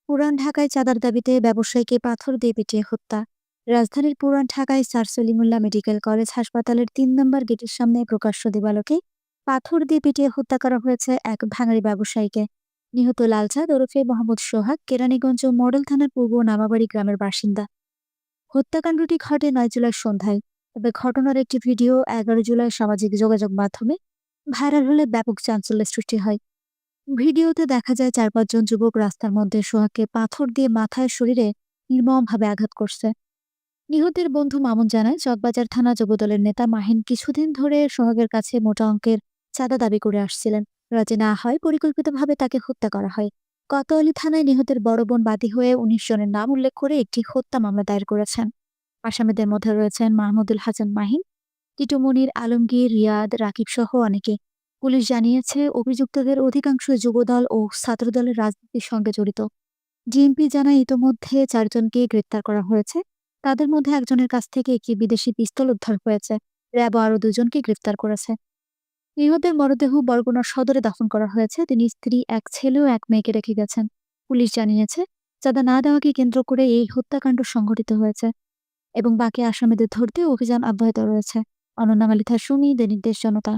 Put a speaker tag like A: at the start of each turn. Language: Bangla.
A: পুরান ঢাকায় চাঁদার দাবিতে ব্যবসায়ীকে পাথর দিয়ে পিটিয়ে হত্যা। রাজধানীর পুরান ঢাকায় স্যার সলিমুল্লাহ মেডিকেল কলেজ হাসপাতালের ৩ নম্বর গেটের সামনে প্রকাশ্য দিবালোকে পাথর দিয়ে পিটিয়ে হত্যা করা হয়েছে এক ভাঙাড়ি ব্যবসায়ীকে। নিহত লালচাঁদ ওরফে মোহাম্মদ সোহাগ কেরানীগঞ্জ মডেল থানার পূর্ব নামাবাড়ি গ্রামের বাসিন্দা। হত্যাকাণ্ডটি ঘটে ৯ জুলাই সন্ধ্যায়। তবে ঘটনার একটি ভিডিও ১১ জুলাই সামাজিক যোগাযোগ মাধ্যমে ভাইরাল হলে ব্যাপক চাঞ্চল্যের সৃষ্টি হয়। ভিডিওতে দেখা যায় ৪-৫ জন যুবক রাস্তার মধ্যে সোহাগকে পাথর দিয়ে মাথায় শরীরে নির্মমভাবে আঘাত করছে। নিহতের বন্ধু মামুন জানায়, চকবাজার থানা যুবদলের নেতা মাহিন কিছুদিন ধরে সোহাগের কাছে মোটা অঙ্কের চাঁদা দাবি করে আসছিলেন। রাজি না হয় পরিকল্পিতভাবে তাকে হত্যা করা হয়। কোতোয়ালি থানায় নিহতের বড় বোন বাদী হয়ে ১৯ জনের নাম উল্লেখ করে একটি হত্যা মামলা দায়ের করেছেন। আসামিদের মধ্যে রয়েছেন মাহমুদুল হাসান মাহিন, টিটু মনির, আলমগীর, রিয়াদ, রাকিব সহ অনেকে। পুলিশ জানিয়েছে, অভিযুক্তদের অধিকাংশই যুবদল ও ছাত্রদলের রাজনীতির সঙ্গে জড়িত। ডিএমপি জানায়, ইতোমধ্যে ৪ জনকে গ্রেপ্তার করা হয়েছে। তাদের মধ্যে একজনের কাছ থেকে একটি বিদেশি পিস্তল উদ্ধার হয়েছে। র্যাবও আরও ২ জনকে গ্রেপ্তার করেছে। নিহতের মরদেহ বরগুনা সদরে দাফন করা হয়েছে। তিনি স্ত্রী, এক ছেলে ও এক মেয়েকে রেখে গেছেন। পুলিশ জানিয়েছে, চাঁদা না দেওয়াকে কেন্দ্র করে এই হত্যাকাণ্ড সংঘটিত হয়েছে এবং বাকি আসামিদের ধরতে অভিযান অব্যাহত রয়েছে। অনন্যা মালিথা সুমি, দৈনিক দেশ জনতা।